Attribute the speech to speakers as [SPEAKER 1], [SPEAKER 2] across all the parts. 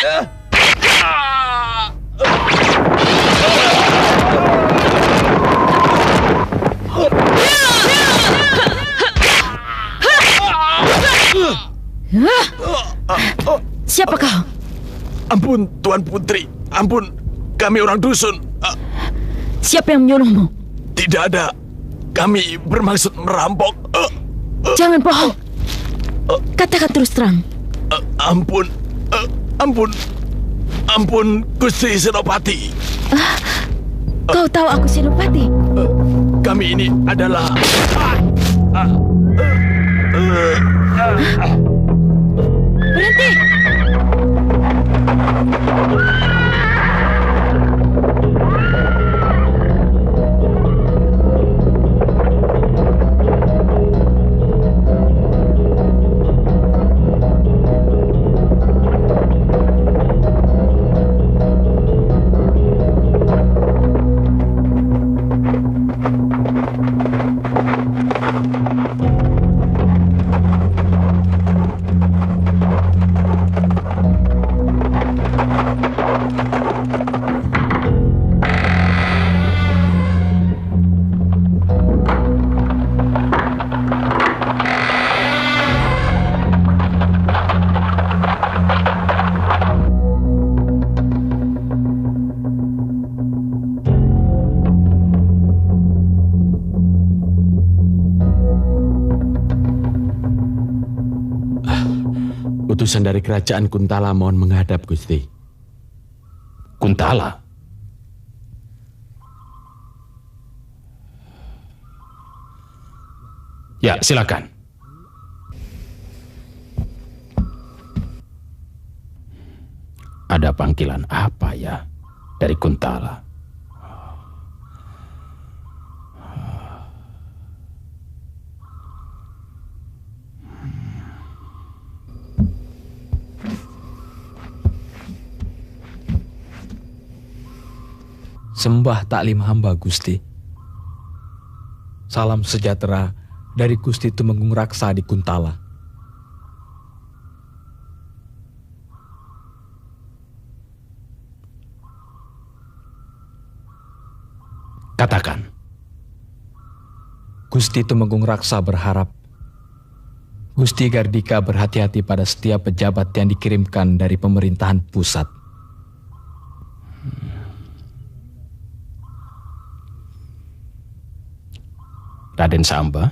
[SPEAKER 1] Siapa kau?
[SPEAKER 2] Ampun, Tuan Putri. Ampun, kami orang dusun.
[SPEAKER 1] Siapa yang menyuruhmu?
[SPEAKER 2] Tidak ada. Kami bermaksud merampok.
[SPEAKER 1] Jangan bohong. Katakan terus terang.
[SPEAKER 2] Ampun. Ampun, Gusti Senopati.
[SPEAKER 1] Kau tahu aku Senopati?
[SPEAKER 2] Kami ini adalah...
[SPEAKER 1] Berhenti!
[SPEAKER 3] Utusan dari kerajaan Kuntala mohon menghadap, Gusti.
[SPEAKER 4] Kuntala? Ya, silakan. Ada panggilan apa ya dari Kuntala?
[SPEAKER 5] Sembah taklim hamba, Gusti. Salam sejahtera dari Gusti Tumenggung Raksa di Kuntala.
[SPEAKER 4] Katakan.
[SPEAKER 5] Gusti Tumenggung Raksa berharap Gusti Gardika berhati-hati pada setiap pejabat yang dikirimkan dari pemerintahan pusat.
[SPEAKER 4] Raden Samba?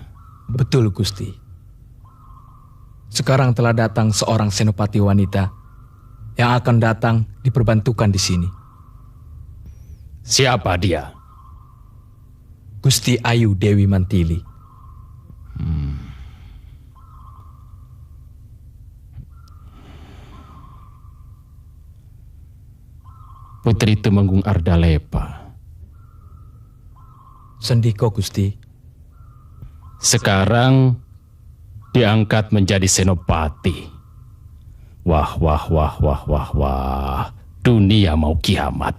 [SPEAKER 5] Betul, Gusti. Sekarang telah datang seorang senopati wanita yang akan datang diperbantukan di sini.
[SPEAKER 4] Siapa dia?
[SPEAKER 5] Gusti Ayu Dewi Mantili.
[SPEAKER 4] Putri Tumenggung Ardalepa.
[SPEAKER 5] Sendiko, Gusti.
[SPEAKER 4] Sekarang diangkat menjadi senopati. Wah. Dunia mau kiamat.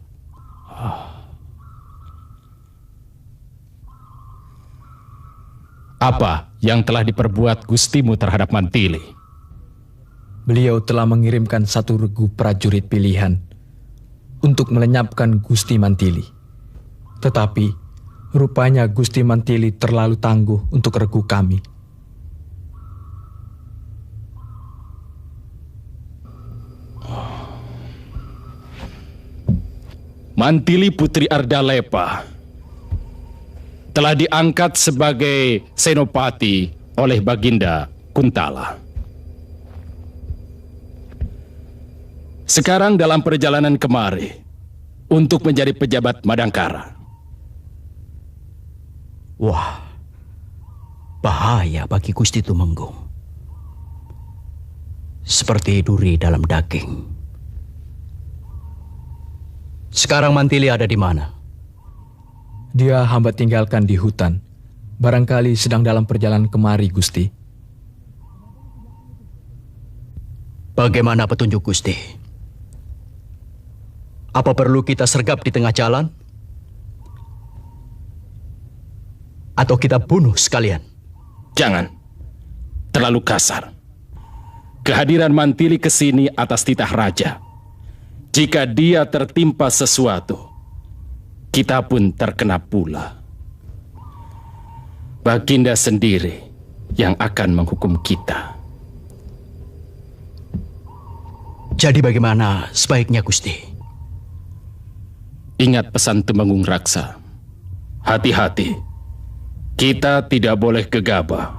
[SPEAKER 4] Apa yang telah diperbuat Gustimu terhadap Mantili?
[SPEAKER 5] Beliau telah mengirimkan satu regu prajurit pilihan untuk melenyapkan Gusti Mantili. Tetapi rupanya Gusti Mantili terlalu tangguh untuk regu kami.
[SPEAKER 4] Mantili Putri Ardalepa telah diangkat sebagai senopati oleh Baginda Kuntala. Sekarang dalam perjalanan kemari untuk menjadi pejabat Madangkara.
[SPEAKER 6] Wah, bahaya bagi Gusti Tumenggung. Seperti duri dalam daging. Sekarang Mantili ada di mana?
[SPEAKER 5] Dia hamba tinggalkan di hutan. Barangkali sedang dalam perjalanan kemari, Gusti.
[SPEAKER 6] Bagaimana petunjuk Gusti? Apa perlu kita sergap di tengah jalan? Atau kita bunuh sekalian?
[SPEAKER 4] Jangan. Terlalu kasar. Kehadiran Mantili ke sini atas titah raja Jika dia tertimpa sesuatu, kita pun terkena pula. Baginda sendiri yang akan menghukum kita.
[SPEAKER 6] Jadi bagaimana sebaiknya, Gusti?
[SPEAKER 4] Ingat pesan Temenggung Raksa. Hati-hati. Kita tidak boleh gegabah.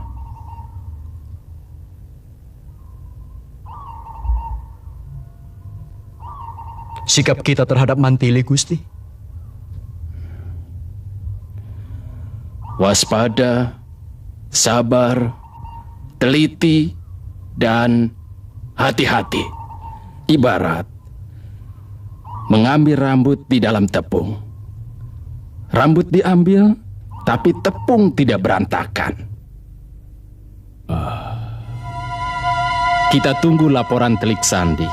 [SPEAKER 6] Sikap kita terhadap Mantili, Gusti?
[SPEAKER 4] Waspada, sabar, teliti, dan hati-hati. Ibarat mengambil rambut di dalam tepung. Rambut diambil, tapi tepung tidak berantakan. Kita tunggu laporan Telik Sandi.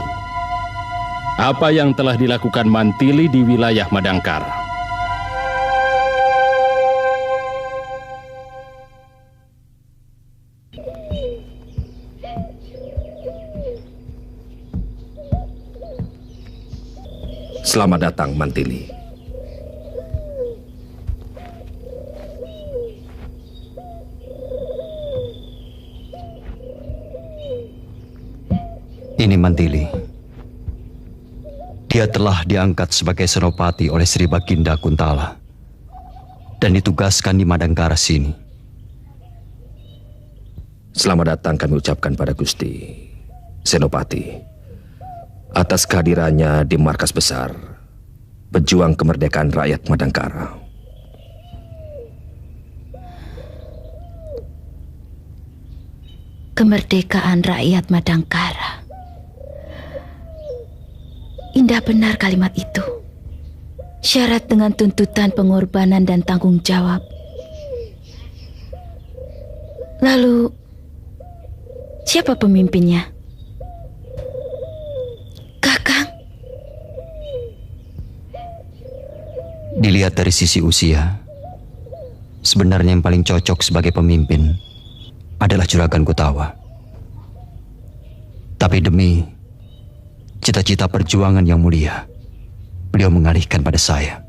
[SPEAKER 4] Apa yang telah dilakukan Mantili di wilayah Madangkara.
[SPEAKER 2] Selamat datang, Mantili.
[SPEAKER 6] Ini Mantili. Dia telah diangkat sebagai senopati oleh Sri Baginda Kuntala dan ditugaskan di Madangkara sini.
[SPEAKER 2] Selamat datang kami ucapkan pada Gusti Senopati atas kehadirannya di markas besar pejuang kemerdekaan rakyat Madangkara.
[SPEAKER 1] Kemerdekaan rakyat Madangkara. Indah benar kalimat itu. Syarat dengan tuntutan pengorbanan dan tanggung jawab. Lalu, siapa pemimpinnya? Kakang?
[SPEAKER 6] Dilihat dari sisi usia, sebenarnya yang paling cocok sebagai pemimpin adalah Juragan Kutawa. Tapi demi cita-cita perjuangan yang mulia, beliau mengalihkan pada saya.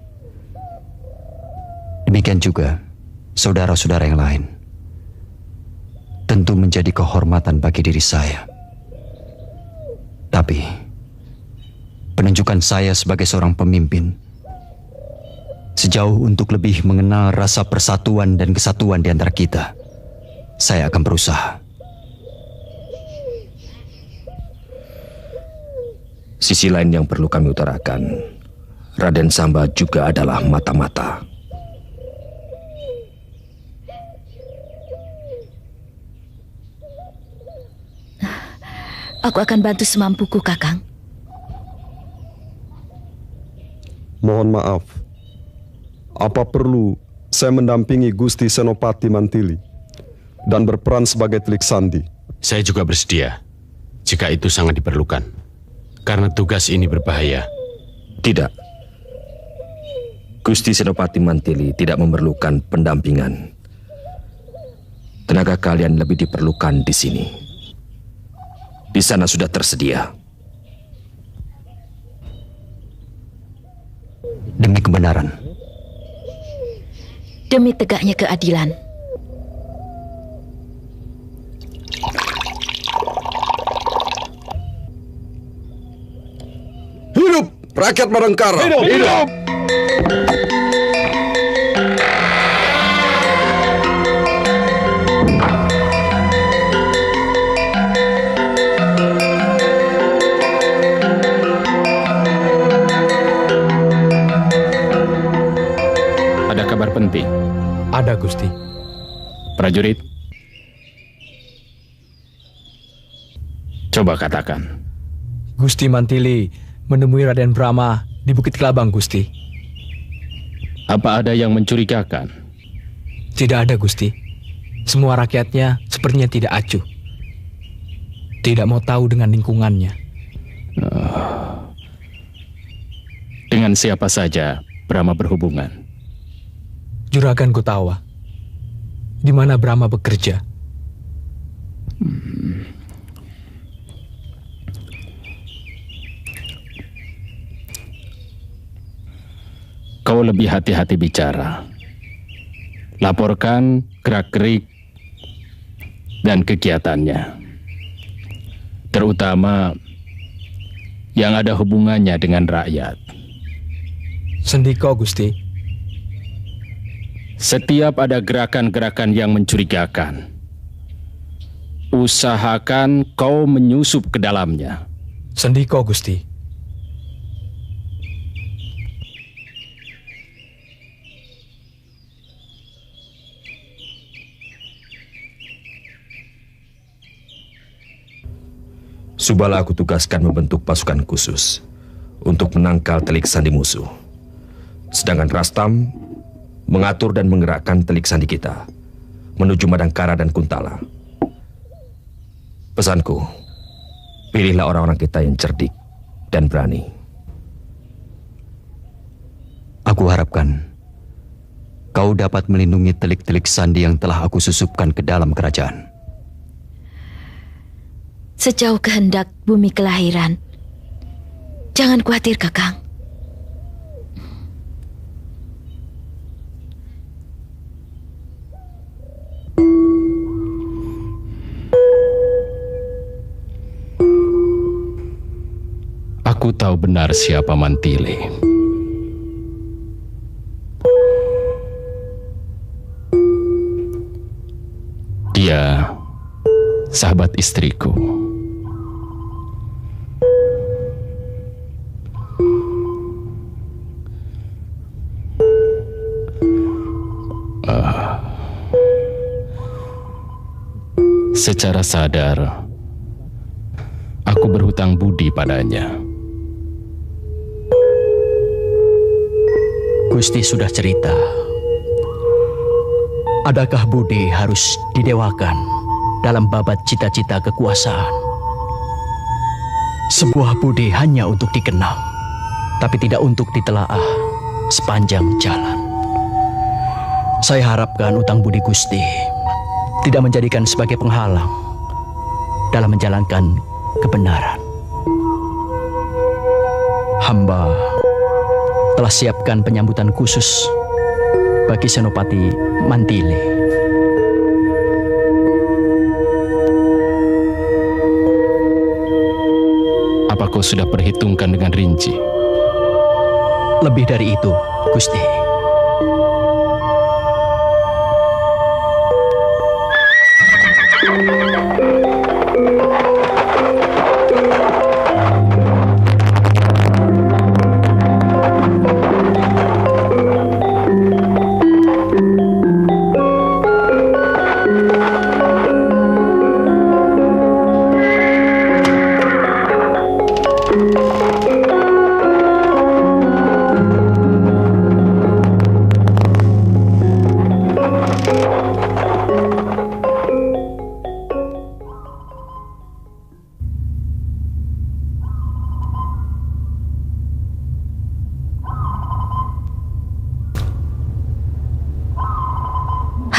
[SPEAKER 6] Demikian juga saudara-saudara yang lain. Tentu menjadi kehormatan bagi diri saya. Tapi penunjukan saya sebagai seorang pemimpin sejauh untuk lebih mengenal rasa persatuan dan kesatuan di antara kita, saya akan berusaha.
[SPEAKER 2] Sisi lain yang perlu kami utarakan, Raden Samba juga adalah mata-mata.
[SPEAKER 1] Aku akan bantu semampuku, Kakang.
[SPEAKER 7] Mohon maaf, apa perlu saya mendampingi Gusti Senopati Mantili dan berperan sebagai Telik Sandi?
[SPEAKER 3] Saya juga bersedia, jika itu sangat diperlukan. Karena tugas ini berbahaya.
[SPEAKER 2] Tidak. Gusti Senopati Mantili tidak memerlukan pendampingan. Tenaga kalian lebih diperlukan di sini. Di sana sudah tersedia.
[SPEAKER 6] Demi kebenaran.
[SPEAKER 1] Demi tegaknya keadilan.
[SPEAKER 7] Hidup rakyat Madangkara!
[SPEAKER 4] Hidup! Hidup! Ada kabar penting.
[SPEAKER 5] Ada, Gusti.
[SPEAKER 4] Prajurit, coba katakan.
[SPEAKER 5] Gusti Mantili menemui Raden Brahma di Bukit Kelabang, Gusti.
[SPEAKER 4] Apa ada yang mencurigakan?
[SPEAKER 5] Tidak ada, Gusti. Semua rakyatnya sepertinya tidak acuh. Tidak mau tahu dengan lingkungannya.
[SPEAKER 4] Dengan siapa saja Brahma berhubungan?
[SPEAKER 5] Juragan Kutawa. Di mana Brahma bekerja?
[SPEAKER 4] kau lebih hati-hati bicara. Laporkan gerak-gerik dan kegiatannya, terutama yang ada hubungannya dengan rakyat.
[SPEAKER 5] Sendika, Gusti.
[SPEAKER 4] Setiap ada gerakan-gerakan yang mencurigakan, usahakan kau menyusup ke dalamnya.
[SPEAKER 5] Sendika, Gusti.
[SPEAKER 2] Subala aku tugaskan membentuk pasukan khusus untuk menangkal telik sandi musuh. Sedangkan Rastam mengatur dan menggerakkan telik sandi kita menuju Madangkara dan Kuntala. Pesanku, pilihlah orang-orang kita yang cerdik dan berani.
[SPEAKER 6] Aku harapkan kau dapat melindungi telik-telik sandi yang telah aku susupkan ke dalam kerajaan.
[SPEAKER 1] Sejauh kehendak bumi kelahiran, jangan khawatir, Kakang.
[SPEAKER 4] Aku tahu benar siapa Mantili. Dia sahabat istriku. Secara sadar, aku berhutang budi padanya.
[SPEAKER 8] Gusti sudah cerita. Adakah budi harus didewakan dalam babat cita-cita kekuasaan? Sebuah budi hanya untuk dikenang, tapi tidak untuk ditelaah sepanjang jalan. Saya harapkan utang budi Gusti tidak menjadikan sebagai penghalang dalam menjalankan kebenaran. Hamba telah siapkan penyambutan khusus bagi Senopati Mantili.
[SPEAKER 4] Apa kau sudah perhitungkan dengan rinci?
[SPEAKER 8] Lebih dari itu, Gusti.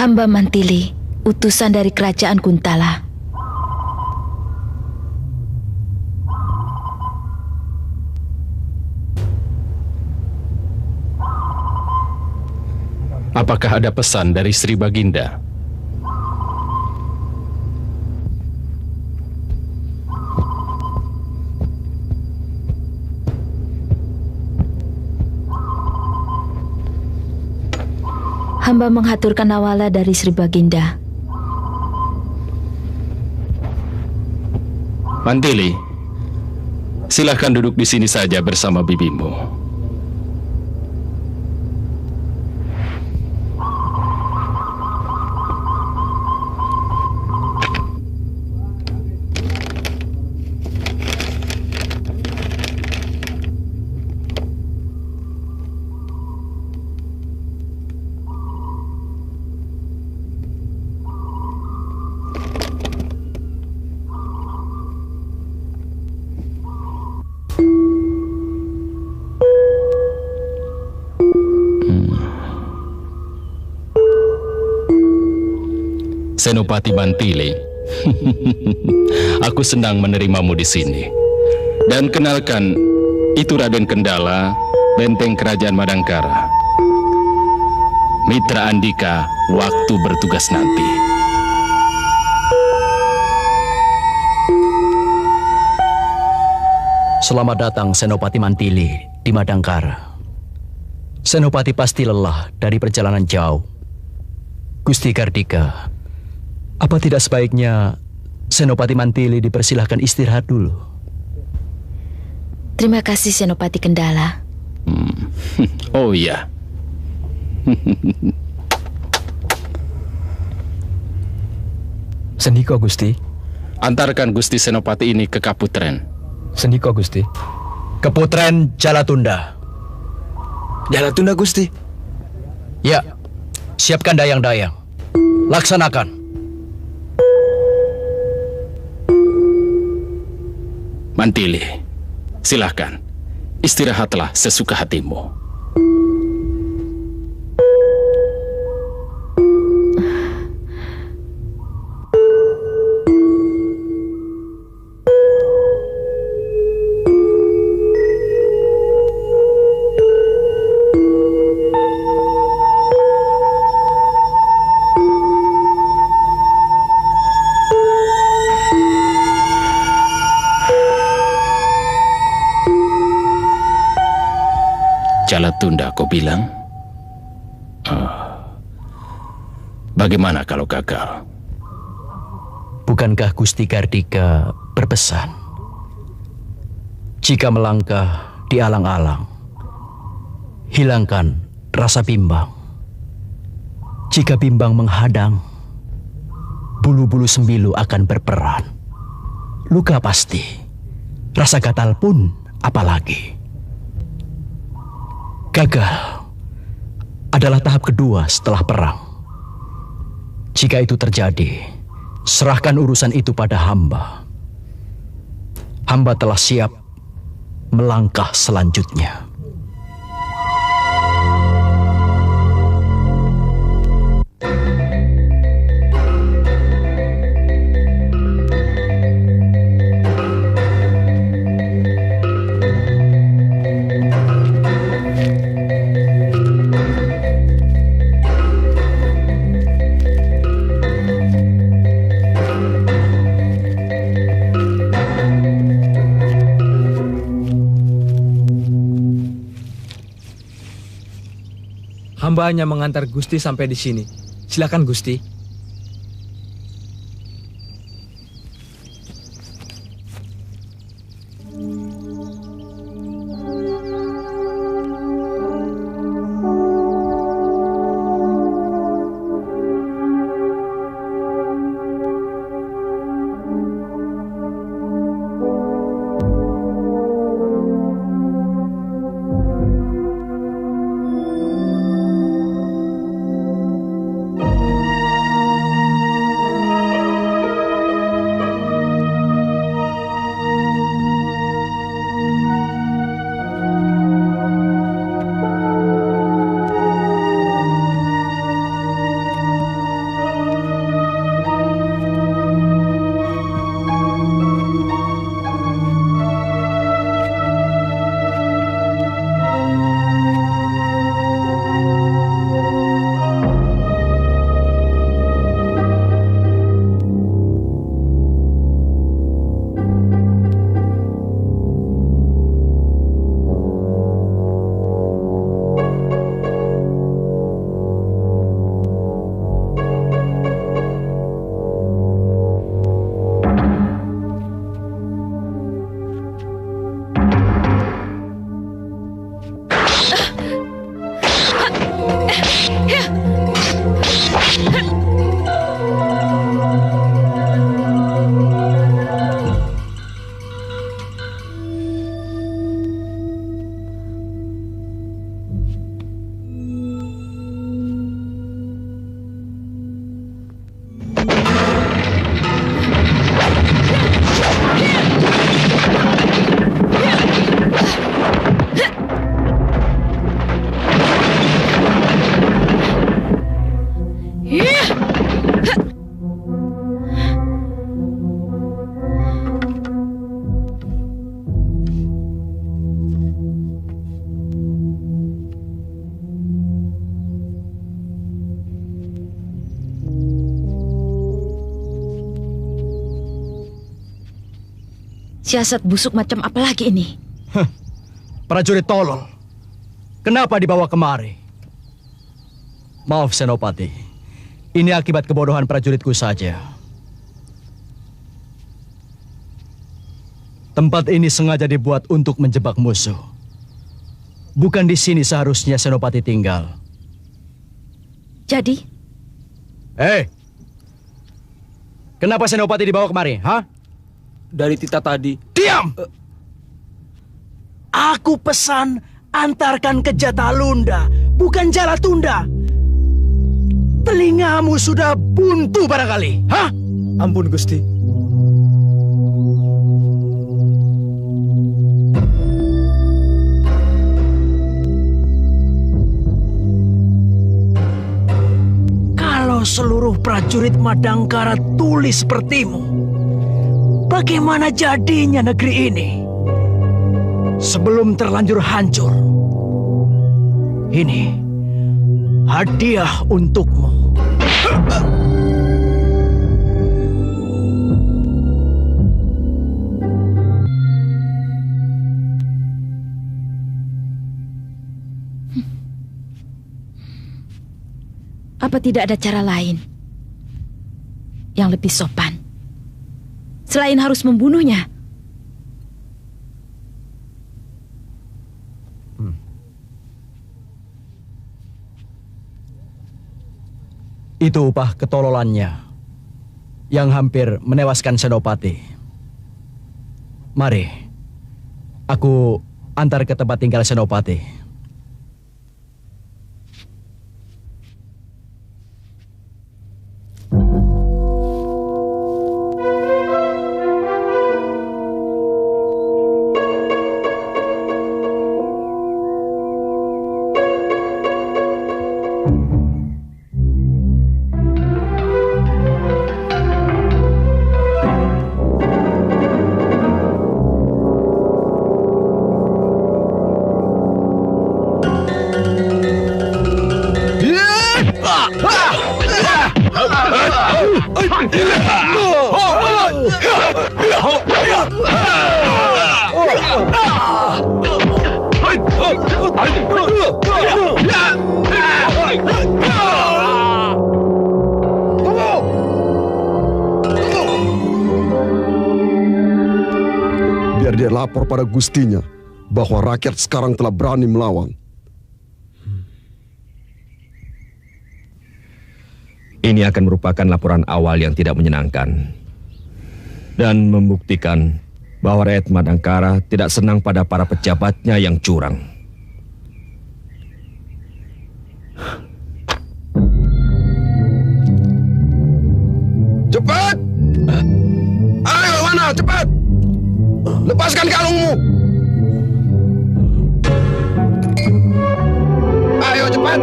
[SPEAKER 1] Hamba Mantili, utusan dari kerajaan Kuntala.
[SPEAKER 4] Apakah ada pesan dari Sri Baginda?
[SPEAKER 1] Hamba menghaturkan awala dari Sri Baginda.
[SPEAKER 4] Mantili, silahkan duduk di sini saja bersama bibimu. Senopati Mantili, aku senang menerimamu di sini. Dan kenalkan, itu Raden Kendala, benteng kerajaan Madangkara. Mitra Andika waktu bertugas nanti.
[SPEAKER 8] Selamat datang Senopati Mantili di Madangkara. Senopati pasti lelah dari perjalanan jauh. Gusti Kardika, apa tidak sebaiknya Senopati Mantili dipersilahkan istirahat dulu?
[SPEAKER 1] Terima kasih Senopati Kendala.
[SPEAKER 4] Oh iya.
[SPEAKER 5] Sendiko Gusti.
[SPEAKER 4] Antarkan Gusti Senopati ini ke Kaputren.
[SPEAKER 5] Sendiko Gusti.
[SPEAKER 8] Keputren Jalatunda.
[SPEAKER 5] Jalatunda Gusti.
[SPEAKER 8] Ya, siapkan dayang-dayang. Laksanakan.
[SPEAKER 4] Mantili, silahkan. Istirahatlah sesuka hatimu. Jalatunda kau bilang? Bagaimana kalau gagal?
[SPEAKER 8] Bukankah Gusti Kardika berpesan, jika melangkah di alang-alang, hilangkan rasa bimbang. Jika bimbang menghadang, bulu-bulu sembilu akan berperan. Luka pasti, rasa gatal pun apalagi. Gagal adalah tahap kedua setelah perang. Jika itu terjadi, serahkan urusan itu pada hamba. Hamba telah siap melangkah selanjutnya.
[SPEAKER 5] Hamba hanya mengantar Gusti sampai di sini. Silakan Gusti.
[SPEAKER 1] Siasat busuk macam apa lagi ini?
[SPEAKER 8] Prajurit tolol. Kenapa dibawa kemari? Maaf Senopati. Ini akibat kebodohan prajuritku saja. Tempat ini sengaja dibuat untuk menjebak musuh. Bukan di sini seharusnya Senopati tinggal.
[SPEAKER 1] Jadi?
[SPEAKER 8] Kenapa Senopati dibawa kemari, ha?
[SPEAKER 5] Dari Tita tadi.
[SPEAKER 8] Diam! Aku pesan antarkan ke Jatalunda, bukan Jalatunda. Telingamu sudah buntu barangkali, ha?
[SPEAKER 5] Ampun Gusti.
[SPEAKER 8] Kalau seluruh prajurit Madangkara tuli sepertimu, bagaimana jadinya negeri ini? Sebelum terlanjur hancur, ini hadiah untukmu.
[SPEAKER 1] Apa tidak ada cara lain yang lebih sopan selain harus membunuhnya?
[SPEAKER 8] Itu upah ketololannya yang hampir menewaskan Senopati. Mari, aku antar ke tempat tinggal Senopati.
[SPEAKER 7] Biar dia lapor pada gustinya bahwa rakyat sekarang telah berani melawan.
[SPEAKER 2] Ini akan merupakan laporan awal yang tidak menyenangkan dan membuktikan bahwa rakyat Madangkara tidak senang pada para pejabatnya yang curang.
[SPEAKER 7] Cepat! Ayo mana, cepat! Lepaskan kalungmu! Ayo cepat!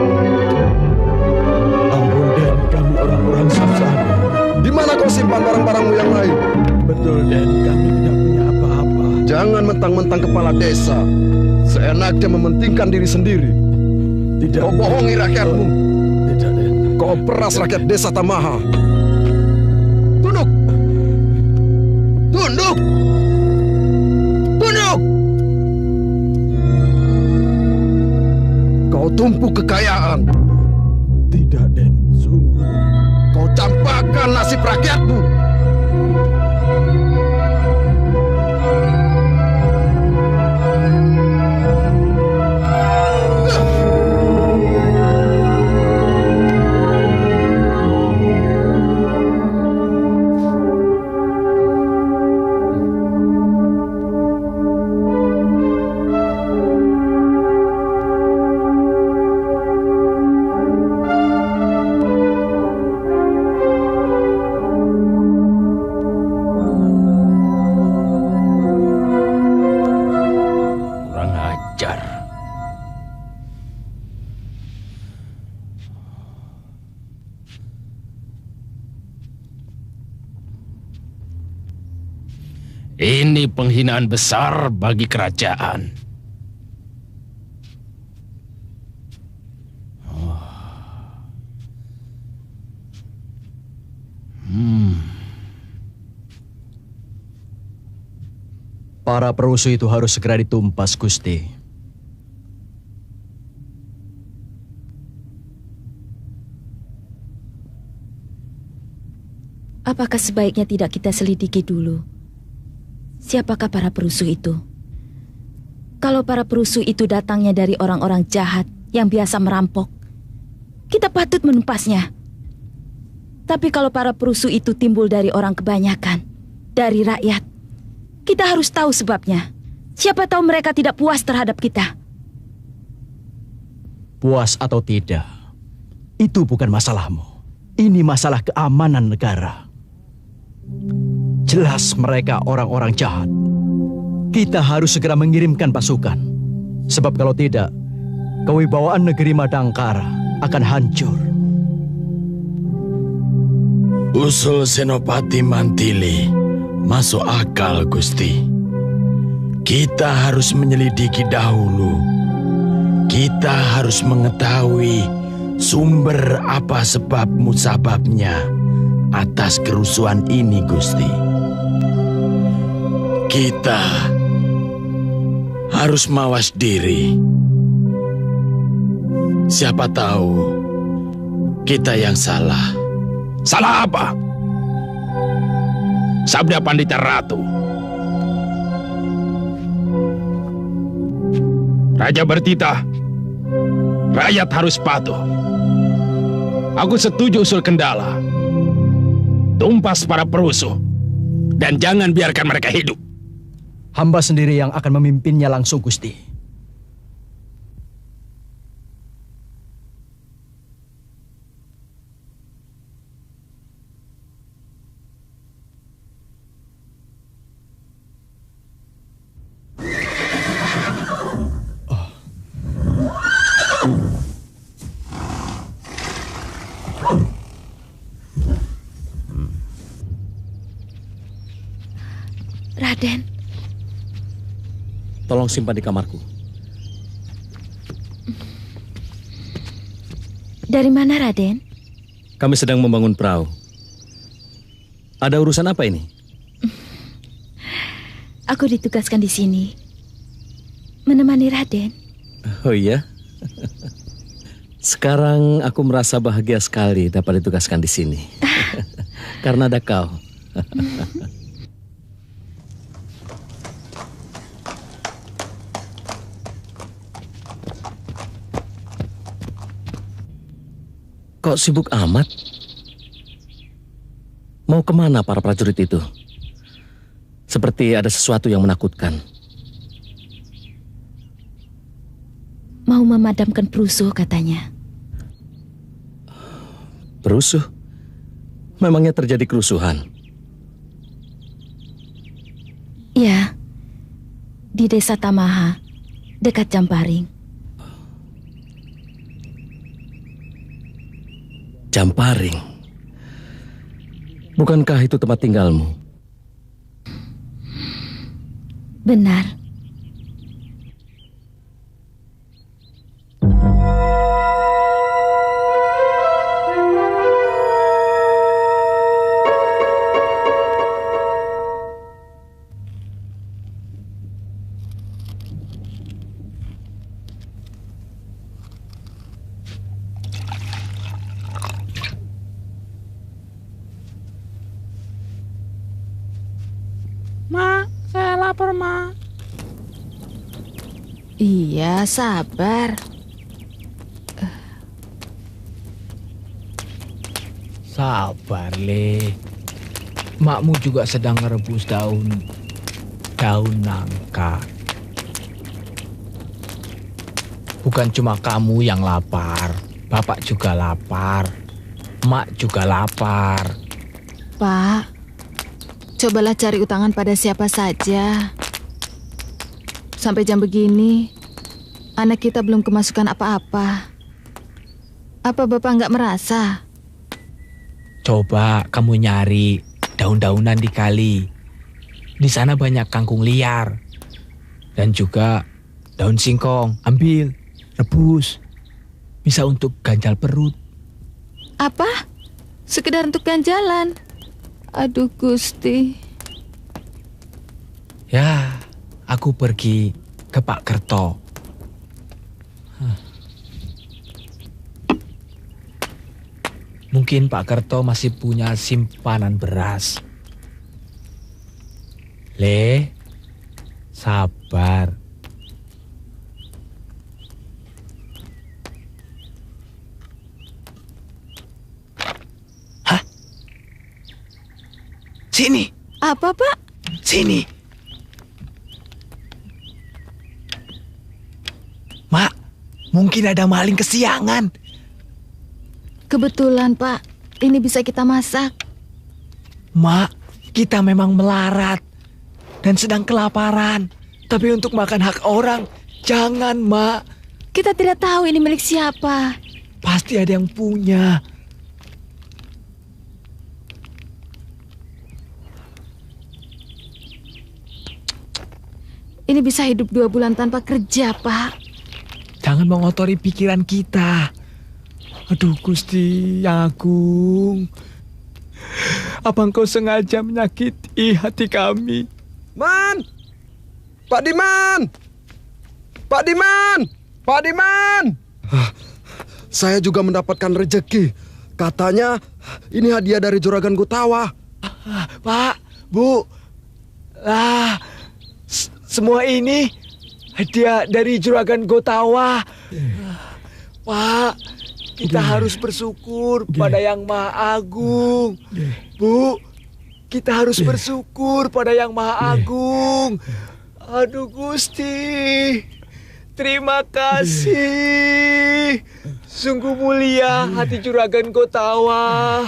[SPEAKER 4] Ampun Den, kami orang-orang susah.
[SPEAKER 7] Di mana kau simpan barang-barangmu yang lain?
[SPEAKER 4] Betul Den, kami tidak punya apa-apa.
[SPEAKER 7] Jangan mentang-mentang kepala desa, seenaknya mementingkan diri sendiri.
[SPEAKER 4] Tidak.
[SPEAKER 7] Kau bohongi rakyatmu.
[SPEAKER 4] Tidak Den.
[SPEAKER 7] Kau peras rakyat desa Tamaha. Tunduk! Tunduk! Tunduk! Kau tumpuk kekayaan.
[SPEAKER 4] Tidak Den, sungguh.
[SPEAKER 7] Kau campakkan nasib rakyatmu.
[SPEAKER 3] Ini penghinaan besar bagi kerajaan.
[SPEAKER 8] Para perusuh itu harus segera ditumpas, Gusti.
[SPEAKER 1] Apakah sebaiknya tidak kita selidiki dulu? Siapakah para perusuh itu? Kalau para perusuh itu datangnya dari orang-orang jahat yang biasa merampok, kita patut menumpasnya. Tapi kalau para perusuh itu timbul dari orang kebanyakan, dari rakyat, kita harus tahu sebabnya. Siapa tahu mereka tidak puas terhadap kita.
[SPEAKER 8] Puas atau tidak, itu bukan masalahmu. Ini masalah keamanan negara. Jelas mereka orang-orang jahat. Kita harus segera mengirimkan pasukan. Sebab kalau tidak, kewibawaan negeri Madangkara akan hancur.
[SPEAKER 9] Usul Senopati Mantili masuk akal, Gusti. Kita harus menyelidiki dahulu. Kita harus mengetahui sumber apa sebab musababnya atas kerusuhan ini, Gusti. Kita harus mawas diri. Siapa tahu kita yang salah.
[SPEAKER 3] Salah apa? Sabda Pandita Ratu. Raja bertitah, rakyat harus patuh. Aku setuju usul Kendala. Tumpas para perusuh dan jangan biarkan mereka hidup.
[SPEAKER 8] Hamba sendiri yang akan memimpinnya langsung, Gusti.
[SPEAKER 1] Raden,
[SPEAKER 10] tolong simpan di kamarku.
[SPEAKER 1] dari mana Raden?
[SPEAKER 10] Kami sedang membangun perahu. Ada urusan apa ini?
[SPEAKER 1] Aku ditugaskan di sini menemani Raden.
[SPEAKER 10] Oh iya? Sekarang aku merasa bahagia sekali dapat ditugaskan di sini. Karena ada kau. Kok sibuk amat? Mau kemana para prajurit itu? Seperti ada sesuatu yang menakutkan.
[SPEAKER 1] Mau memadamkan perusuh katanya.
[SPEAKER 10] Perusuh? Memangnya terjadi kerusuhan?
[SPEAKER 1] Ya, di desa Tamaha, dekat Jamparing.
[SPEAKER 10] Jamparing? Bukankah itu tempat tinggalmu?
[SPEAKER 1] Benar.
[SPEAKER 11] Ma, saya lapar, Ma.
[SPEAKER 1] Iya, sabar.
[SPEAKER 5] Sabar, Le. Makmu juga sedang merebus daun nangka. Bukan cuma kamu yang lapar, Bapak juga lapar, Mak juga lapar.
[SPEAKER 12] Pak, cobalah cari utangan pada siapa saja. Sampai jam begini, anak kita belum kemasukan apa-apa. Apa Bapak nggak merasa?
[SPEAKER 5] Coba kamu nyari daun-daunan di kali. Di sana banyak kangkung liar. Dan juga daun singkong. Ambil, rebus. Bisa untuk ganjal perut.
[SPEAKER 12] Apa? Sekedar untuk ganjalan? Aduh Gusti.
[SPEAKER 5] Ya, aku pergi ke Pak Kerto. Mungkin Pak Kerto masih punya simpanan beras. Le, sabar. Hah? Sini.
[SPEAKER 12] Apa, Pak?
[SPEAKER 5] Sini. Mak, mungkin ada maling kesiangan.
[SPEAKER 12] Kebetulan, Pak. Ini bisa kita masak.
[SPEAKER 5] Mak, kita memang melarat dan sedang kelaparan. Tapi untuk makan hak orang, jangan, Mak.
[SPEAKER 12] Kita tidak tahu ini milik siapa.
[SPEAKER 5] Pasti ada yang punya.
[SPEAKER 12] Ini bisa hidup 2 bulan tanpa kerja, Pak.
[SPEAKER 5] Jangan mengotori pikiran kita. Aduh, Gusti yang Agung. Apa engkau sengaja menyakiti hati kami?
[SPEAKER 7] Man! Pak Diman! Pak Diman! Pak Diman! Saya juga mendapatkan rezeki. Katanya ini hadiah dari Juragan Gutawa.
[SPEAKER 5] Pak, Bu. Semua ini hadiah dari Juragan Gotawa. Pak, kita harus bersyukur pada Yang Maha Agung. Bu, kita harus bersyukur pada Yang Maha Agung. Aduh, Gusti, terima kasih. Sungguh mulia hati Juragan Gotawa.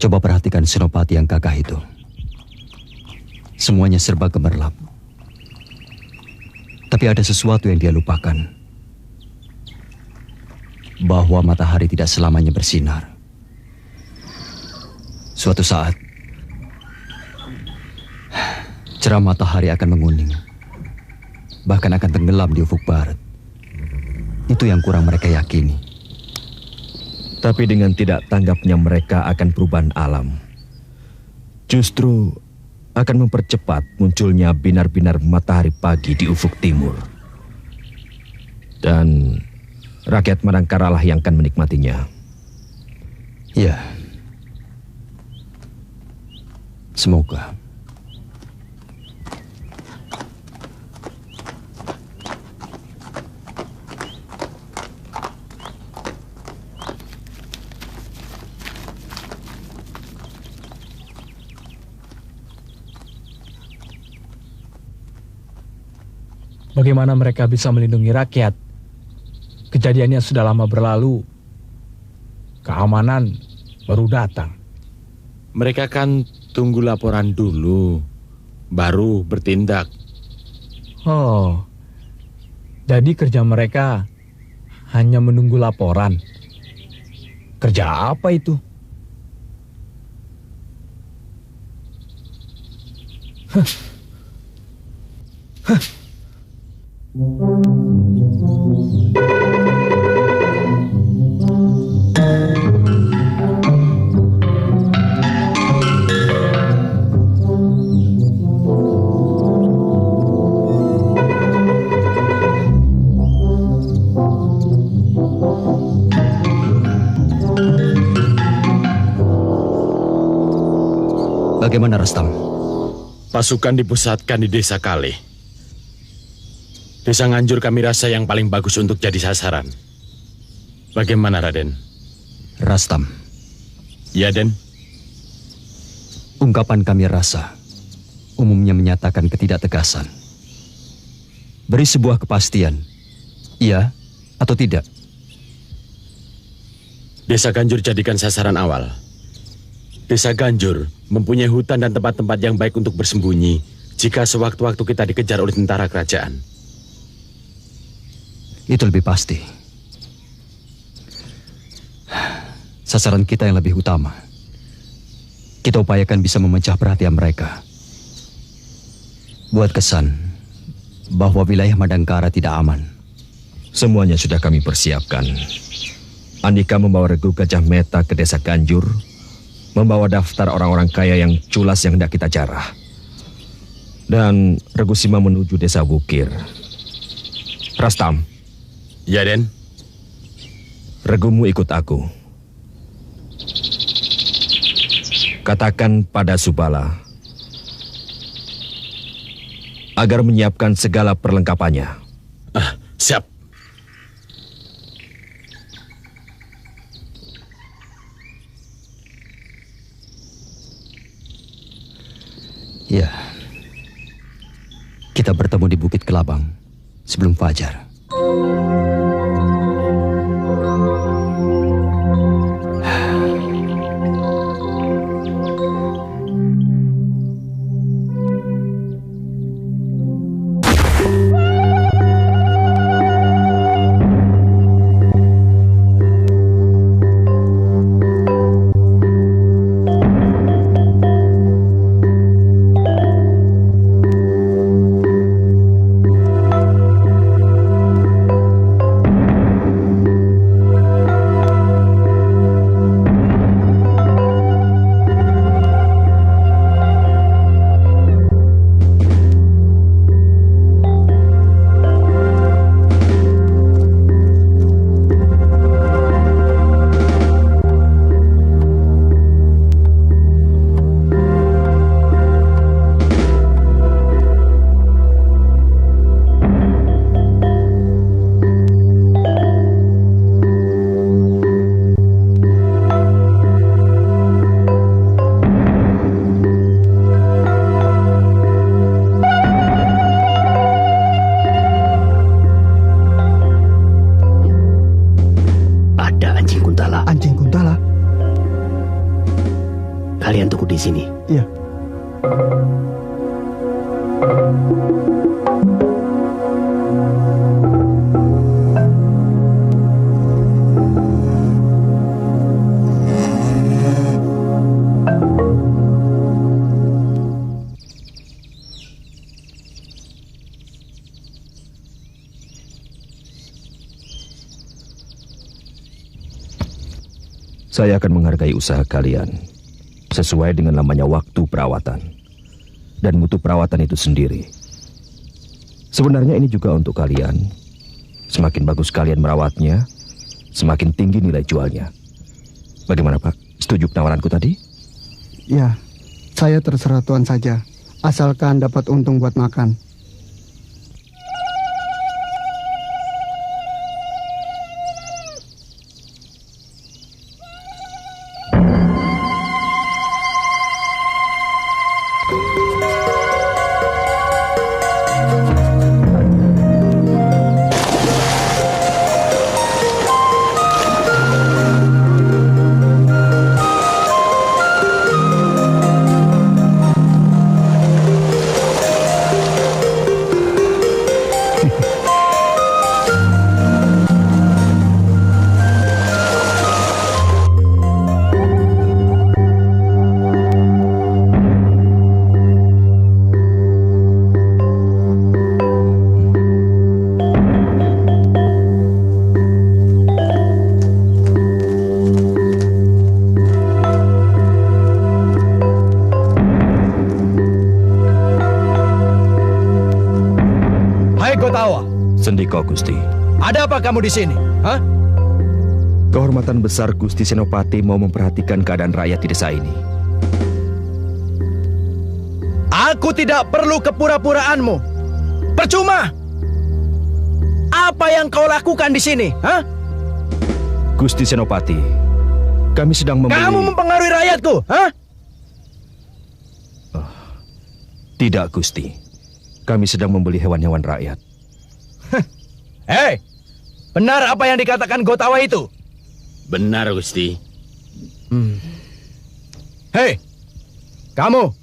[SPEAKER 6] Coba perhatikan Senopati yang gagah itu. Semuanya serba gemerlap. Tapi ada sesuatu yang dia lupakan. Bahwa matahari tidak selamanya bersinar. Suatu saat, cerah matahari akan menguning. Bahkan akan tenggelam di ufuk barat. Itu yang kurang mereka yakini.
[SPEAKER 2] Tapi dengan tidak tanggapnya mereka akan perubahan alam, justru akan mempercepat munculnya binar-binar matahari pagi di ufuk timur. Dan rakyat Madangkara lah yang akan menikmatinya.
[SPEAKER 6] Ya, semoga.
[SPEAKER 5] Bagaimana mereka bisa melindungi rakyat? Kejadiannya sudah lama berlalu. Keamanan baru datang.
[SPEAKER 3] Mereka kan tunggu laporan dulu, baru bertindak.
[SPEAKER 5] Oh, jadi kerja mereka hanya menunggu laporan. Kerja apa itu?
[SPEAKER 6] Bagaimana, Rastam?
[SPEAKER 3] Pasukan dipusatkan di Desa Kale. Desa Nganjur kami rasa yang paling bagus untuk jadi sasaran. Bagaimana, Raden?
[SPEAKER 6] Rastam.
[SPEAKER 3] Ya, Den.
[SPEAKER 6] Ungkapan kami rasa umumnya menyatakan ketidaktegasan. Beri sebuah kepastian, iya atau tidak.
[SPEAKER 3] Desa Ganjur jadikan sasaran awal. Desa Ganjur mempunyai hutan dan tempat-tempat yang baik untuk bersembunyi jika sewaktu-waktu kita dikejar oleh tentara kerajaan.
[SPEAKER 6] Itu lebih pasti. Sasaran kita yang lebih utama kita upayakan bisa memecah perhatian mereka. Buat kesan bahwa wilayah Madangkara tidak aman.
[SPEAKER 2] Semuanya sudah kami persiapkan. Andika membawa Regu Gajah Meta ke desa Ganjur, membawa daftar orang-orang kaya yang culas yang hendak kita jarah. Dan Regu Sima menuju desa Wukir. Rastam.
[SPEAKER 3] Ya, Den.
[SPEAKER 2] Regumu ikut aku. Katakan pada Subala agar menyiapkan segala perlengkapannya.
[SPEAKER 3] Siap.
[SPEAKER 6] Ya. Kita bertemu di Bukit Kelabang sebelum fajar.
[SPEAKER 8] Kalian tunggu di sini.
[SPEAKER 13] Iya.
[SPEAKER 2] Saya akan menghargai usaha kalian sesuai dengan lamanya waktu perawatan dan mutu perawatan itu sendiri. Sebenarnya ini juga untuk kalian. Semakin bagus kalian merawatnya, semakin tinggi nilai jualnya. Bagaimana, Pak? Setuju penawaranku tadi?
[SPEAKER 13] Ya, saya terserah Tuan saja, asalkan dapat untung buat makan.
[SPEAKER 2] Sendiko, Gusti.
[SPEAKER 8] Ada apa kamu di sini? Hah?
[SPEAKER 2] Kehormatan besar Gusti Senopati mau memperhatikan keadaan rakyat di desa ini.
[SPEAKER 8] Aku tidak perlu kepura-puraanmu. Percuma. Apa yang kau lakukan di sini? Hah?
[SPEAKER 2] Gusti Senopati, kami sedang membeli...
[SPEAKER 8] Kamu mempengaruhi rakyatku, hah?
[SPEAKER 2] Tidak, Gusti. Kami sedang membeli hewan-hewan rakyat.
[SPEAKER 8] Hei, benar apa yang dikatakan Gotawa itu?
[SPEAKER 3] Benar, Gusti.
[SPEAKER 8] Hei, kamu.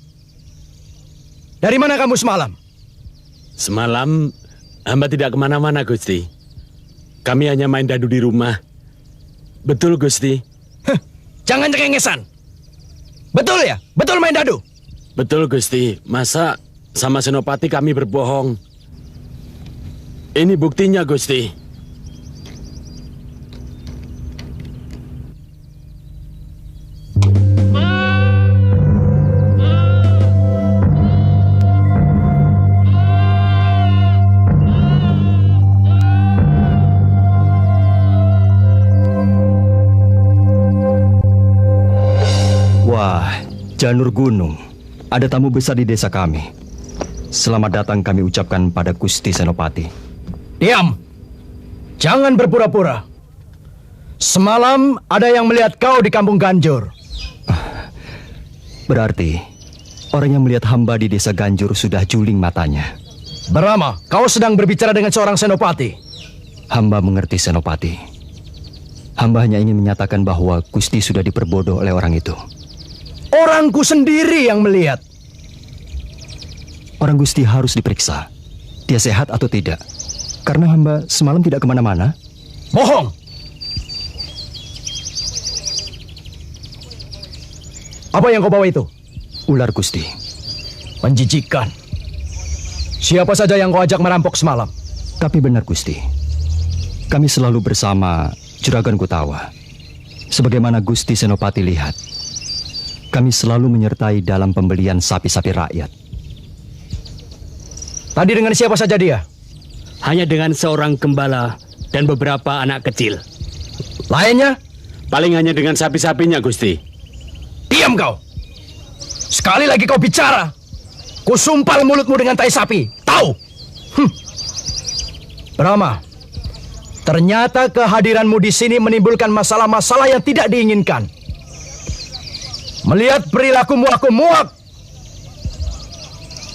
[SPEAKER 8] Dari mana kamu semalam?
[SPEAKER 3] Semalam, hamba tidak kemana-mana, Gusti. Kami hanya main dadu di rumah. Betul, Gusti.
[SPEAKER 8] Jangan cengengesan. Betul ya? Betul main dadu?
[SPEAKER 9] Betul, Gusti. Masa sama Senopati kami berbohong? Ini buktinya, Gusti.
[SPEAKER 6] Wah, Janur Gunung. Ada tamu besar di desa kami. Selamat datang kami ucapkan pada Gusti Senopati.
[SPEAKER 8] Diam! Jangan berpura-pura. Semalam ada yang melihat kau di kampung Ganjur.
[SPEAKER 6] Berarti orang yang melihat hamba di desa Ganjur sudah juling matanya.
[SPEAKER 8] Brahma, kau sedang berbicara dengan seorang senopati.
[SPEAKER 6] Hamba mengerti, Senopati. Hamba hanya ingin menyatakan bahwa Gusti sudah diperbodoh oleh orang itu.
[SPEAKER 8] Orangku sendiri yang melihat.
[SPEAKER 6] Orang Gusti harus diperiksa. Dia sehat atau tidak? Karena hamba semalam tidak kemana-mana.
[SPEAKER 8] Bohong! Apa yang kau bawa itu?
[SPEAKER 6] Ular, Gusti.
[SPEAKER 8] Menjijikan. Siapa saja yang kau ajak merampok semalam?
[SPEAKER 6] Tapi benar, Gusti. Kami selalu bersama Juragan Kutawa. Sebagaimana Gusti Senopati lihat, kami selalu menyertai dalam pembelian sapi-sapi rakyat.
[SPEAKER 8] Tadi dengan siapa saja dia?
[SPEAKER 14] Hanya dengan seorang gembala dan beberapa anak kecil.
[SPEAKER 8] Lainnya?
[SPEAKER 3] Paling hanya dengan sapi-sapinya, Gusti.
[SPEAKER 8] Diam kau! Sekali lagi kau bicara, kusumpal mulutmu dengan tai sapi. Tahu? Brahma, ternyata kehadiranmu di sini menimbulkan masalah-masalah yang tidak diinginkan. Melihat perilakumu aku muak.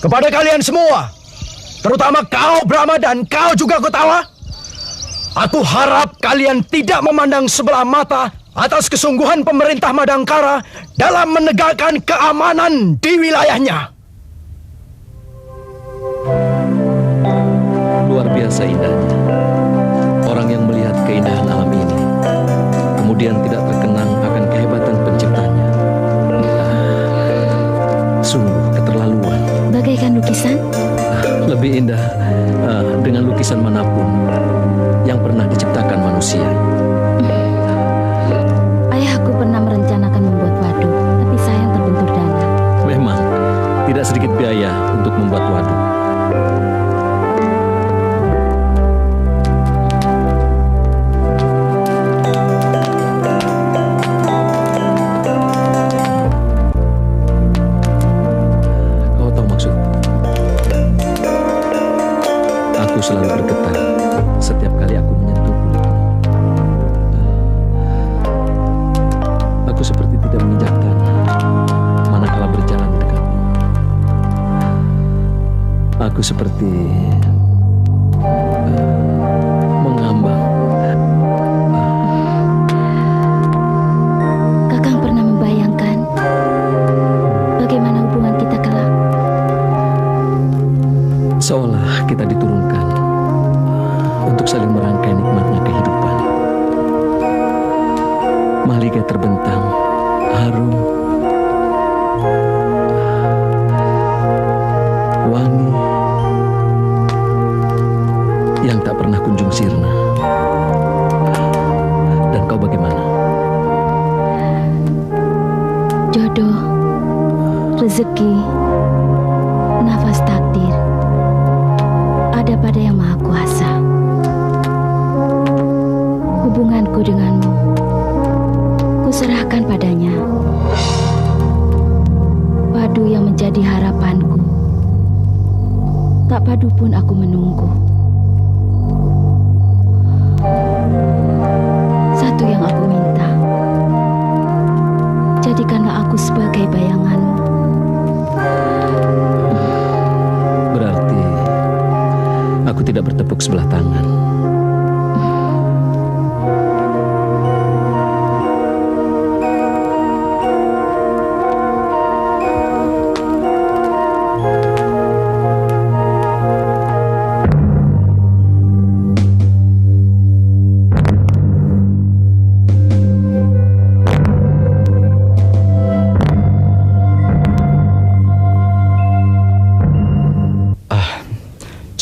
[SPEAKER 8] Kepada kalian semua, terutama kau Brahma dan kau juga Kutawa, aku harap kalian tidak memandang sebelah mata atas kesungguhan pemerintah Madangkara dalam menegakkan keamanan di wilayahnya.
[SPEAKER 10] Luar biasa indahnya. Orang yang melihat keindahan alam ini, kemudian tidak terkenang akan kehebatan penciptanya. Sungguh keterlaluan.
[SPEAKER 1] Bagaikan lukisan?
[SPEAKER 10] Lebih indah dengan lukisan manapun yang pernah diciptakan manusia.
[SPEAKER 1] Ayahku pernah merencanakan membuat waduk, tapi sayang terbentur dana.
[SPEAKER 10] Memang tidak sedikit biaya untuk membuat waduk. Selalu bergetar setiap kali aku menyentuh kulitmu. Aku seperti tidak menginjak tanah manakala berjalan di dekatmu. Aku seperti mengambang.
[SPEAKER 1] Kakang pernah membayangkan bagaimana hubungan kita kelak?
[SPEAKER 10] Seolah kita diturunkan untuk saling merangkai nikmatnya kehidupan. Mahligai terbentang, harum, wangi, yang tak pernah kunjung sirna. Dan kau bagaimana?
[SPEAKER 1] Jodoh, rezeki, nafas takdir ada pada Yang Maha Kuasa. Hubunganku denganmu kuserahkan padanya. Padu yang menjadi harapanku, tak padu pun aku menunggu. Satu yang aku minta, jadikanlah aku sebagai bayanganmu.
[SPEAKER 10] Berarti aku tidak bertepuk sebelah tangan.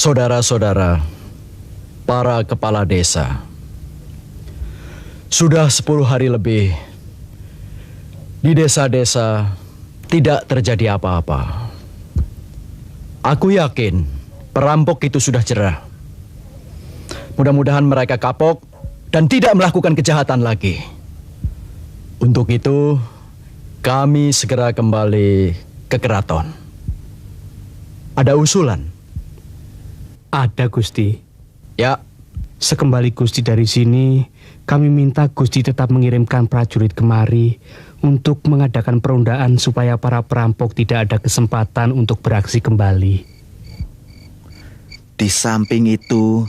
[SPEAKER 8] Saudara-saudara, para kepala desa, sudah 10 hari lebih di desa-desa tidak terjadi apa-apa. Aku yakin perampok itu sudah jerah. Mudah-mudahan mereka kapok dan tidak melakukan kejahatan lagi. Untuk itu, kami segera kembali ke keraton. Ada usulan?
[SPEAKER 14] Ada, Gusti.
[SPEAKER 8] Ya.
[SPEAKER 14] Sekembali Gusti dari sini, kami minta Gusti tetap mengirimkan prajurit kemari untuk mengadakan perundaan supaya para perampok tidak ada kesempatan untuk beraksi kembali.
[SPEAKER 15] Di samping itu,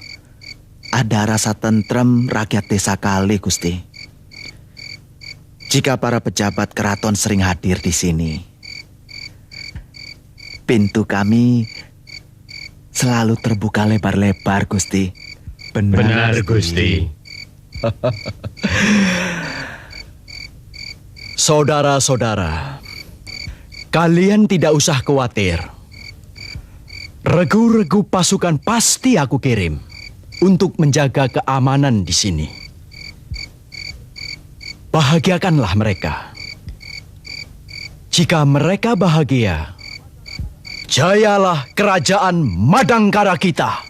[SPEAKER 15] ada rasa tentrem rakyat desa Kali, Gusti. Jika para pejabat keraton sering hadir di sini, pintu kami selalu terbuka lebar-lebar, Gusti.
[SPEAKER 3] Benar, Gusti.
[SPEAKER 8] Saudara-saudara, kalian tidak usah khawatir. Regu-regu pasukan pasti aku kirim untuk menjaga keamanan di sini. Bahagiakanlah mereka. Jika mereka bahagia, jayalah kerajaan Madangkara kita.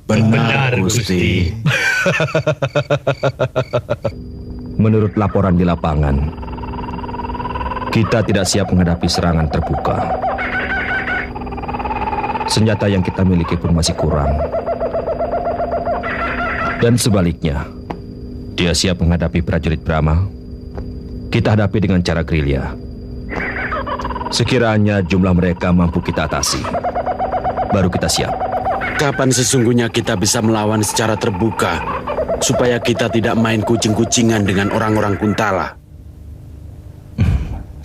[SPEAKER 15] Benar, Gusti.
[SPEAKER 2] Menurut laporan di lapangan, kita tidak siap menghadapi serangan terbuka. Senjata yang kita miliki pun masih kurang. Dan sebaliknya, dia siap menghadapi prajurit Brahma. Kita hadapi dengan cara gerilya. Sekiranya jumlah mereka mampu kita atasi, baru kita siap.
[SPEAKER 9] Kapan sesungguhnya kita bisa melawan secara terbuka, supaya kita tidak main kucing-kucingan dengan orang-orang Kuntala?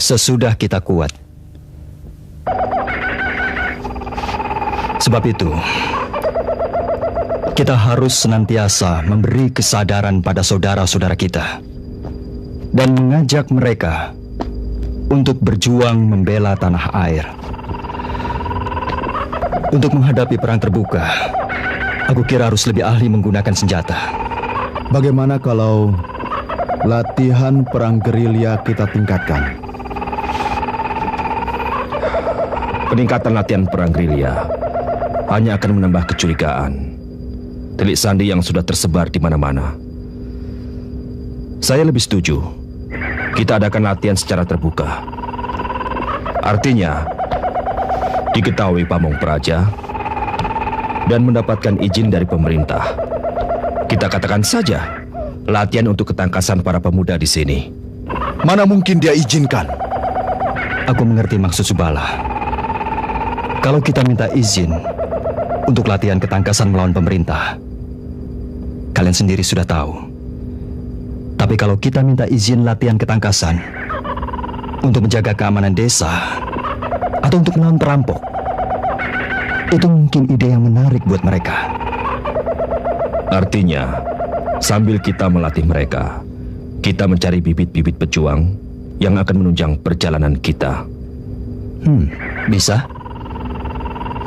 [SPEAKER 6] Sesudah kita kuat. Sebab itu, kita harus senantiasa memberi kesadaran pada saudara-saudara kita dan mengajak mereka untuk berjuang membela tanah air. Untuk menghadapi perang terbuka, aku kira harus lebih ahli menggunakan senjata.
[SPEAKER 7] Bagaimana kalau latihan perang gerilya kita tingkatkan?
[SPEAKER 2] Peningkatan latihan perang gerilya hanya akan menambah kecurigaan. Telik sandi yang sudah tersebar di mana-mana. Saya lebih setuju kita adakan latihan secara terbuka. Artinya, diketahui pamong praja dan mendapatkan izin dari pemerintah. Kita katakan saja latihan untuk ketangkasan para pemuda di sini.
[SPEAKER 7] Mana mungkin dia izinkan?
[SPEAKER 6] Aku mengerti maksud Subala. Kalau kita minta izin untuk latihan ketangkasan melawan pemerintah, kalian sendiri sudah tahu. Tapi kalau kita minta izin latihan ketangkasan untuk menjaga keamanan desa atau untuk melawan perampok, itu mungkin ide yang menarik buat mereka.
[SPEAKER 2] Artinya, sambil kita melatih mereka, kita mencari bibit-bibit pejuang yang akan menunjang perjalanan kita.
[SPEAKER 6] Bisa?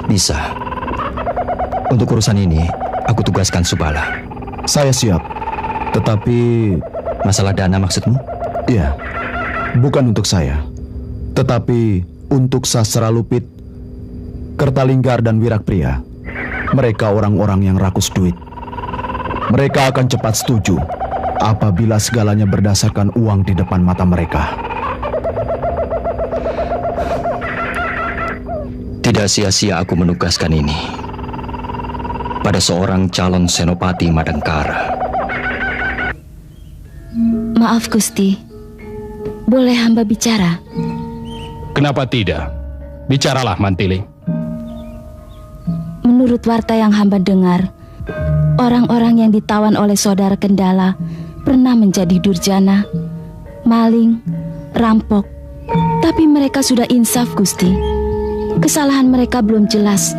[SPEAKER 6] Bisa. Untuk urusan ini, aku tugaskan Subala.
[SPEAKER 7] Saya siap. Tetapi...
[SPEAKER 6] Masalah dana maksudmu?
[SPEAKER 7] Iya. Bukan untuk saya. Tetapi untuk Sasralupit, Kertalinggar dan Wirakpria. Mereka orang-orang yang rakus duit. Mereka akan cepat setuju apabila segalanya berdasarkan uang di depan mata mereka.
[SPEAKER 6] Tidak sia-sia aku menugaskan ini pada seorang calon senopati Madangkara.
[SPEAKER 1] Maaf Gusti, boleh hamba bicara?
[SPEAKER 4] Kenapa tidak? Bicaralah, Mantili.
[SPEAKER 1] Menurut warta yang hamba dengar, orang-orang yang ditawan oleh saudara Kendala pernah menjadi durjana, maling, rampok. Tapi mereka sudah insaf, Gusti. Kesalahan mereka belum jelas,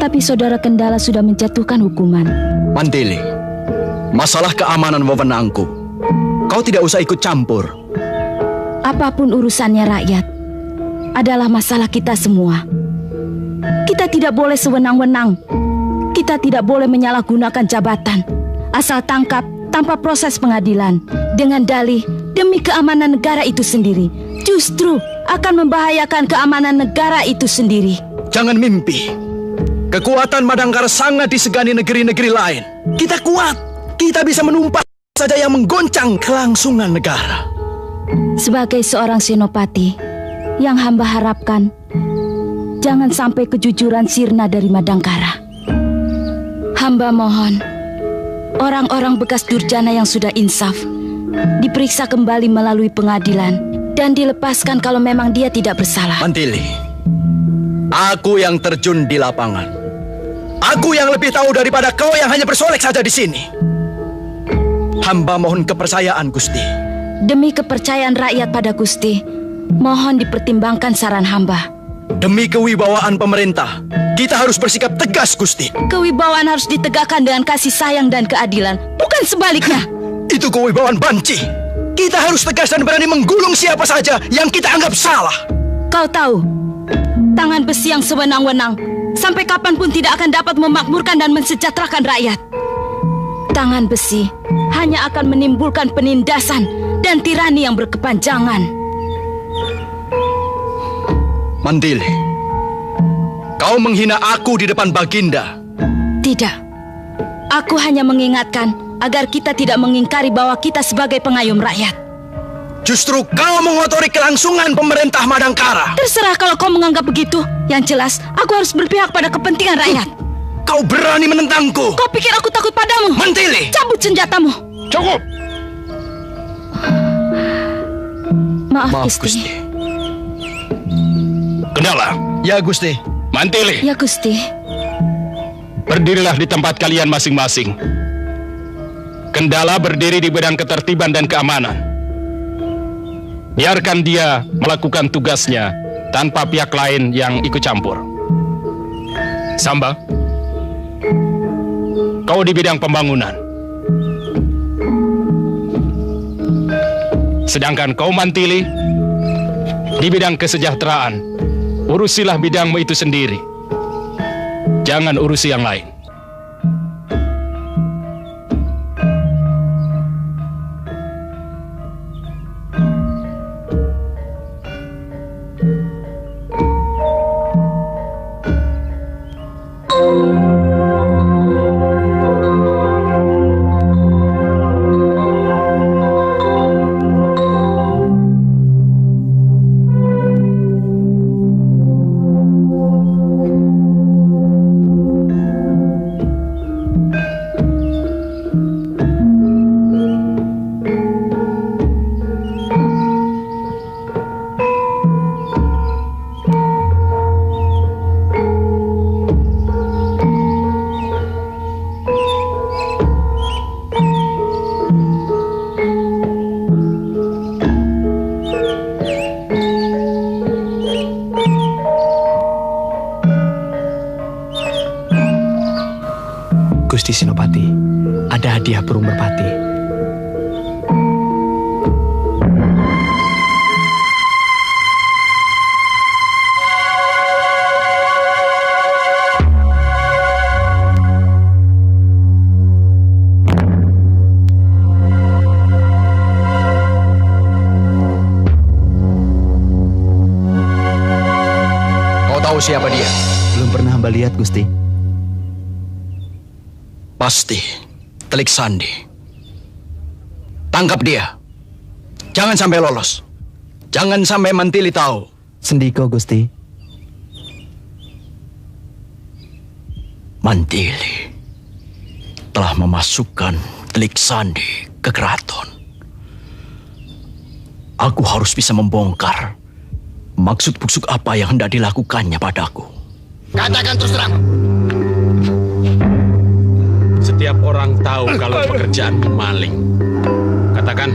[SPEAKER 1] tapi saudara Kendala sudah menjatuhkan hukuman.
[SPEAKER 8] Mantili, masalah keamanan wewenangku. Kau tidak usah ikut campur.
[SPEAKER 1] Apapun urusannya rakyat adalah masalah kita semua. Kita tidak boleh sewenang-wenang. Kita tidak boleh menyalahgunakan jabatan. Asal tangkap tanpa proses pengadilan. Dengan dalih demi keamanan negara itu sendiri. Justru akan membahayakan keamanan negara itu sendiri.
[SPEAKER 8] Jangan mimpi. Kekuatan Madangkara sangat disegani negeri-negeri lain. Kita kuat. Kita bisa menumpas saja yang menggoncang kelangsungan negara.
[SPEAKER 1] Sebagai seorang senopati, yang hamba harapkan jangan sampai kejujuran sirna dari Madangkara. Hamba mohon orang-orang bekas durjana yang sudah insaf diperiksa kembali melalui pengadilan dan dilepaskan kalau memang dia tidak bersalah.
[SPEAKER 8] Mantili, aku yang terjun di lapangan. Aku yang lebih tahu daripada kau yang hanya bersolek saja di sini. Hamba mohon kepercayaan, Gusti.
[SPEAKER 1] Demi kepercayaan rakyat pada Gusti, mohon dipertimbangkan saran hamba.
[SPEAKER 8] Demi kewibawaan pemerintah, kita harus bersikap tegas, Gusti.
[SPEAKER 1] Kewibawaan harus ditegakkan dengan kasih sayang dan keadilan, bukan sebaliknya.
[SPEAKER 8] Itu kewibawaan banci. Kita harus tegas dan berani menggulung siapa saja yang kita anggap salah.
[SPEAKER 1] Kau tahu, tangan besi yang sewenang-wenang sampai kapanpun tidak akan dapat memakmurkan dan mensejahterakan rakyat. Tangan besi hanya akan menimbulkan penindasan dan tirani yang berkepanjangan.
[SPEAKER 8] Mandili, kau menghina aku di depan Baginda.
[SPEAKER 1] Tidak, aku hanya mengingatkan agar kita tidak mengingkari bahwa kita sebagai pengayom rakyat.
[SPEAKER 8] Justru kau mengotori kelangsungan pemerintah Madangkara.
[SPEAKER 1] Terserah kalau kau menganggap begitu. Yang jelas, aku harus berpihak pada kepentingan rakyat.
[SPEAKER 8] Kau berani menentangku?
[SPEAKER 1] Kau pikir aku takut padamu?
[SPEAKER 8] Mandili!
[SPEAKER 1] Cabut senjatamu.
[SPEAKER 8] Cukup!
[SPEAKER 1] Maaf, Gusti.
[SPEAKER 3] Kendala.
[SPEAKER 8] Ya, Gusti.
[SPEAKER 3] Mantili.
[SPEAKER 1] Ya, Gusti.
[SPEAKER 3] Berdirilah di tempat kalian masing-masing. Kendala berdiri di bidang ketertiban dan keamanan. Biarkan dia melakukan tugasnya tanpa pihak lain yang ikut campur. Samba, kau di bidang pembangunan. Sedangkan kau Mantili di bidang kesejahteraan. Urusilah bidangmu itu sendiri. Jangan urusi yang lain.
[SPEAKER 14] Gusti Senopati, ada hadiah burung merpati.
[SPEAKER 8] Kau tahu siapa dia?
[SPEAKER 6] Belum pernah hamba lihat, Gusti.
[SPEAKER 8] Pasti Telik Sandi. Tangkap dia. Jangan sampai lolos. Jangan sampai Mantili tahu.
[SPEAKER 6] Sendiko, Gusti.
[SPEAKER 8] Mantili telah memasukkan Telik Sandi ke keraton. Aku harus bisa membongkar maksud busuk apa yang hendak dilakukannya padaku.
[SPEAKER 3] Katakan terus terang. Setiap orang tahu kalau pekerjaan maling. Katakan.